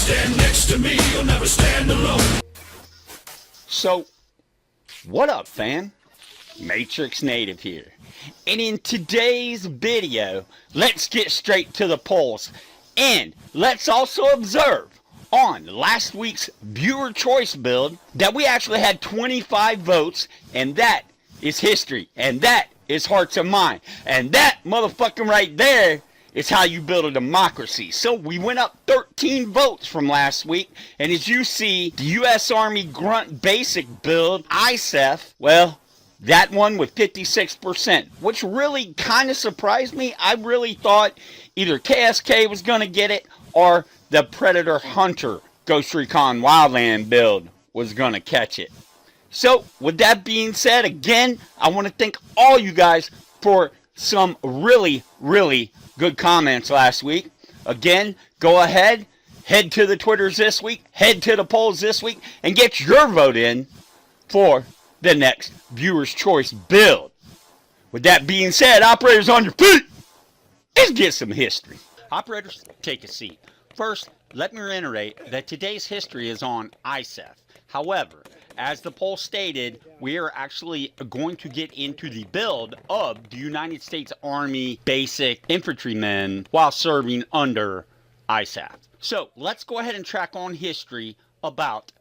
stand next to me, you'll never stand alone. So, what up, fam? Matrix Native here. And in today's video, let's get straight to the polls. And let's also observe on last week's viewer choice build that we actually had 25 votes, and that is history, and that is hearts and mind, and that motherfucking right there is how you build a democracy. So we went up 13 votes from last week, and as you see, the U.S. Army Grunt Basic build, ISAF, well, that one with 56%, which really kind of surprised me. I really thought either KSK was going to get it or the Predator Hunter Ghost Recon Wildland build was going to catch it. So, with that being said, again, I want to thank all you guys for some really, really good comments last week. Again, go ahead, head to the Twitters this week, head to the polls this week, and get your vote in for the next Viewer's Choice build. With that being said, operators on your feet, let's get some history. Operators, take a seat. First, let me reiterate that today's history is on ISAF. However, as the poll stated, we are actually going to get into the build of the United States Army basic infantrymen while serving under ISAF. So let's go ahead and track on history about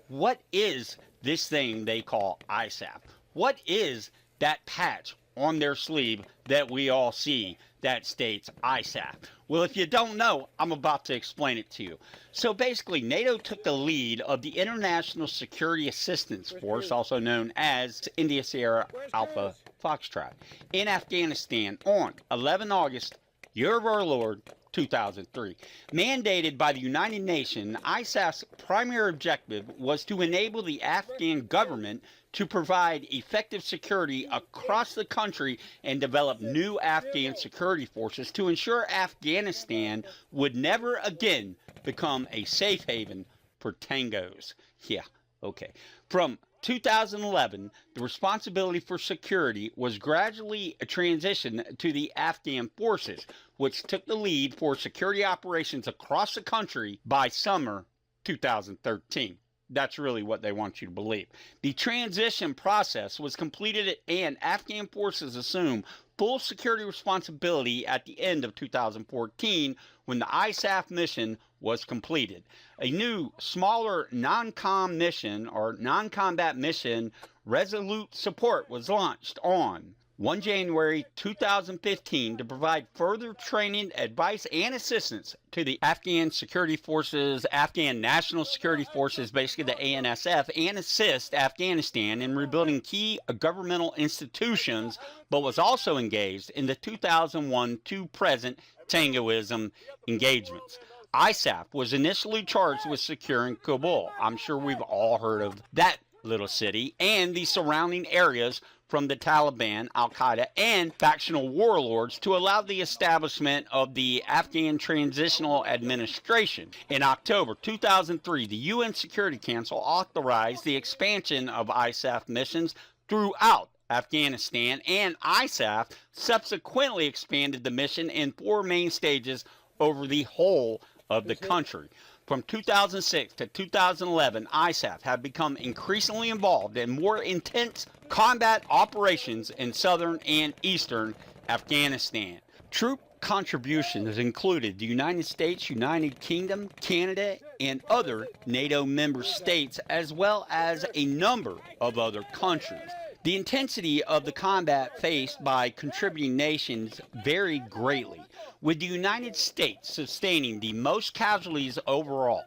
what is this thing they call ISAF. What is that patch on their sleeve that we all see that states ISAF? Well, if you don't know, I'm about to explain it to you. So basically, NATO took the lead of the International Security Assistance Force, also known as India Sierra Alpha Foxtrot, in Afghanistan on 11 August, year of our Lord, 2003. Mandated by the United Nations, ISAF's primary objective was to enable the Afghan government to provide effective security across the country and develop new Afghan security forces to ensure Afghanistan would never again become a safe haven for tangos. Yeah, okay. From 2011, the responsibility for security was gradually transitioned to the Afghan forces, which took the lead for security operations across the country by summer 2013. That's really what they want you to believe. The transition process was completed and Afghan forces assumed full security responsibility at the end of 2014 when the ISAF mission was completed. A new, smaller non-com mission or non-combat mission, Resolute Support, was launched on 1 January 2015 to provide further training, advice, and assistance to the Afghan security forces, Afghan National Security Forces, basically the ANSF, and assist Afghanistan in rebuilding key governmental institutions, but was also engaged in the 2001 to present Tangoism engagements. ISAF was initially charged with securing Kabul. I'm sure we've all heard of that little city and the surrounding areas from the Taliban, Al-Qaeda, and factional warlords to allow the establishment of the Afghan Transitional Administration. In October 2003, the UN Security Council authorized the expansion of ISAF missions throughout Afghanistan, and ISAF subsequently expanded the mission in 4 main stages over the whole of the country. From 2006 to 2011, ISAF have become increasingly involved in more intense combat operations in southern and eastern Afghanistan. Troop contributions included the United States, United Kingdom, Canada, and other NATO member states, as well as a number of other countries. The intensity of the combat faced by contributing nations varied greatly, with the United States sustaining the most casualties overall.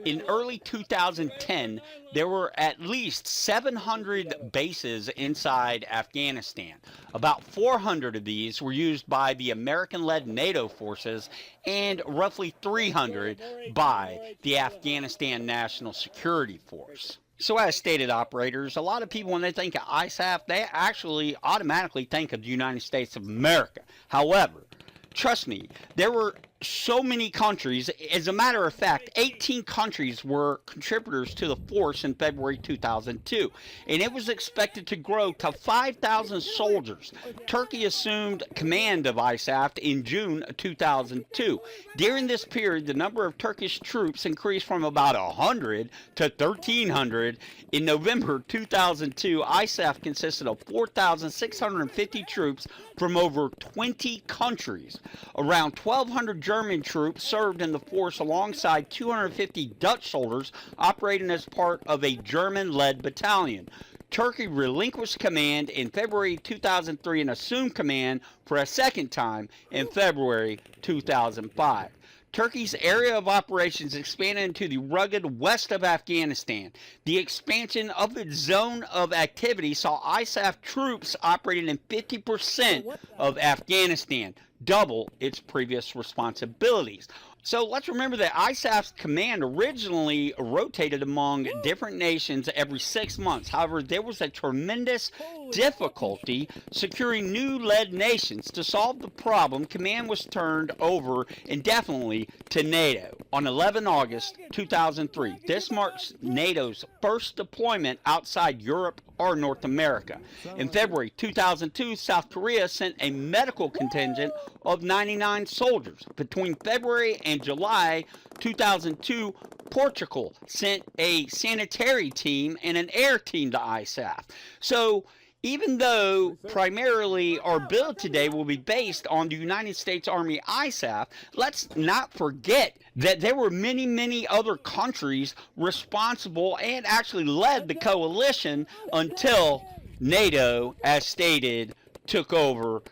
In early 2010, there were at least 700 bases inside Afghanistan. About 400 of these were used by the American-led NATO forces and roughly 300 by the Afghanistan National Security Force. So as stated, operators, a lot of people, when they think of ISAF, they actually automatically think of the United States of America. However, trust me, there were so many countries. As a matter of fact, 18 countries were contributors to the force in February 2002, and it was expected to grow to 5,000 soldiers. Turkey assumed command of ISAF in June 2002. During this period, the number of Turkish troops increased from about 100 to 1,300. In November 2002, ISAF consisted of 4,650 troops from over 20 countries. Around 1,200 German troops served in the force alongside 250 Dutch soldiers operating as part of a German-led battalion. Turkey relinquished command in February 2003 and assumed command for a second time in February 2005. Turkey's area of operations expanded into the rugged west of Afghanistan. The expansion of its zone of activity saw ISAF troops operating in 50% of Afghanistan, double its previous responsibilities. So let's remember that ISAF's command originally rotated among different nations every 6 months. However, there was a tremendous difficulty securing new led nations. To solve the problem, command was turned over indefinitely to NATO on 11 August 2003. This marks NATO's first deployment outside Europe or North America. In February 2002, South Korea sent a medical contingent of 99 soldiers. Between February and July 2002, Portugal sent a sanitary team and an air team to ISAF. So even though primarily our build today will be based on the United States Army ISAF, let's not forget that there were many, many other countries responsible and actually led the coalition until NATO, as stated, took over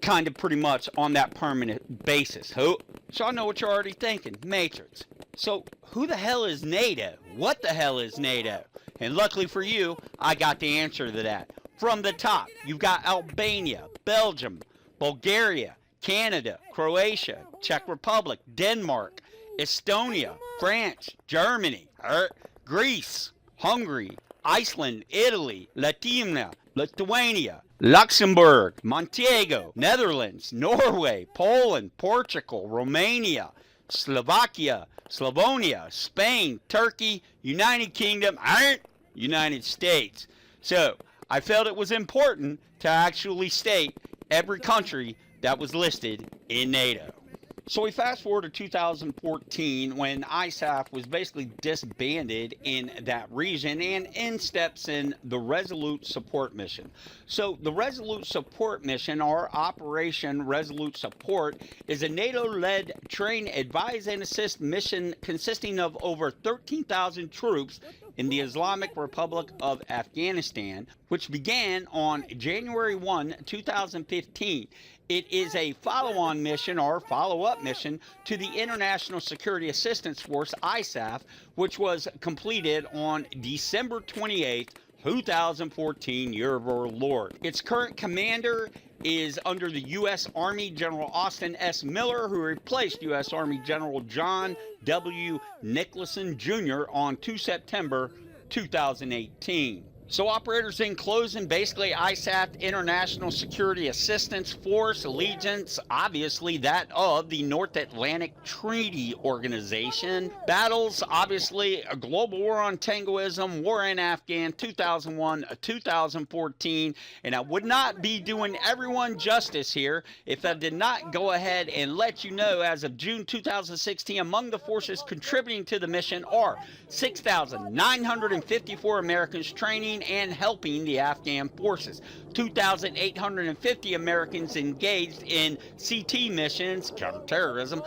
kind of pretty much on that permanent basis. So I know what you're already thinking, Matrix. So who the hell is NATO? What the hell is NATO? And luckily for you, I got the answer to that. From the top, you've got Albania, Belgium, Bulgaria, Canada, Croatia, Czech Republic, Denmark, Estonia, France, Germany, Greece, Hungary, Iceland, Italy, Lithuania, Luxembourg, Montenegro, Netherlands, Norway, Poland, Portugal, Romania, Slovakia, Slavonia, Spain, Turkey, United Kingdom, United States. So I felt it was important to actually state every country that was listed in NATO. So we fast forward to 2014 when ISAF was basically disbanded in that region, and in steps in the Resolute Support Mission. So the Resolute Support Mission, or Operation Resolute Support, is a NATO-led train, advise, and assist mission consisting of over 13,000 troops in the Islamic Republic of Afghanistan, which began on January 1, 2015. It is a follow-on mission or follow-up mission to the International Security Assistance Force, ISAF, which was completed on December 28, 2014, year of our Lord. Its current commander is under the U.S. Army General Austin S. Miller, who replaced U.S. Army General John W. Nicholson Jr. on 2 September 2018. So operators, in closing, basically ISAF, International Security Assistance Force, allegiance, obviously that of the North Atlantic Treaty Organization. Battles, obviously, a global war on Tangoism, war in Afghan, 2001, 2014. And I would not be doing everyone justice here if I did not go ahead and let you know, as of June 2016, among the forces contributing to the mission are 6,954 Americans training and helping the Afghan forces, 2,850 Americans engaged in CT missions, counterterrorism,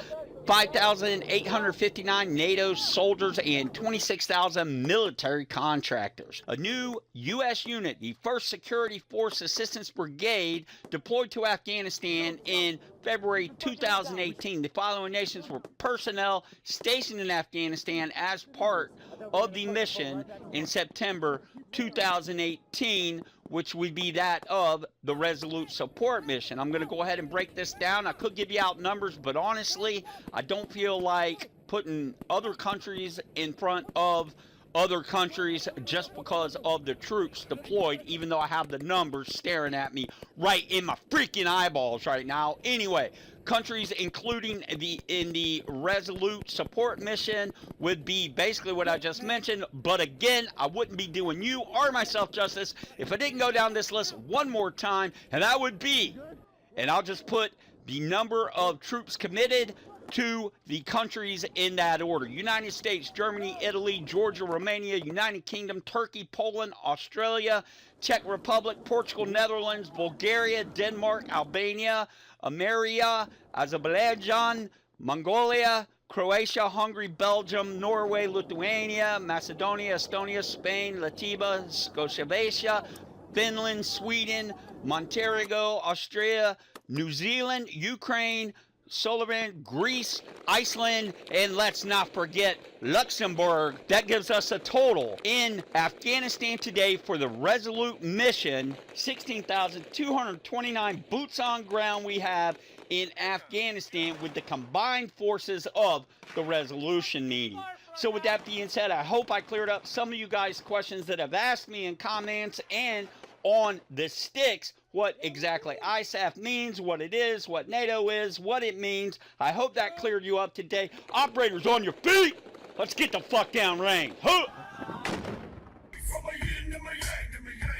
5,859 NATO soldiers, and 26,000 military contractors. A new U.S. unit, the 1st Security Force Assistance Brigade, deployed to Afghanistan in February 2018. The following nations were personnel stationed in Afghanistan as part of the mission in September 2018, which would be that of the Resolute Support Mission. I'm going to go ahead and break this down. I could give you out numbers, but honestly, I don't feel like putting other countries in front of other countries just because of the troops deployed, even though I have the numbers staring at me right in my freaking eyeballs right now. Anyway, countries including in the Resolute Support Mission would be basically what I just mentioned. But again, I wouldn't be doing you or myself justice if I didn't go down this list one more time, and that would be, and I'll just put the number of troops committed to the countries in that order: United States, Germany, Italy, Georgia, Romania, United Kingdom, Turkey, Poland, Australia, Czech Republic, Portugal, Netherlands, Bulgaria, Denmark, Albania, Armenia, Azerbaijan, Mongolia, Croatia, Hungary, Belgium, Norway, Lithuania, Macedonia, Estonia, Spain, Latvia, Czechoslovakia, Finland, Sweden, Montenegro, Austria, New Zealand, Ukraine, Sullivan, Greece, Iceland, and let's not forget Luxembourg. That gives us a total in Afghanistan today for the Resolute mission, 16,229 boots on ground we have in Afghanistan with the combined forces of the resolution meeting. So with that being said, I hope I cleared up some of you guys' questions that have asked me in comments and on the sticks, what exactly ISAF means, what it is, what NATO is, what it means. I hope that cleared you up today. Operators, on your feet! Let's get the fuck down range. Huh! From my yin to my yang to my yang.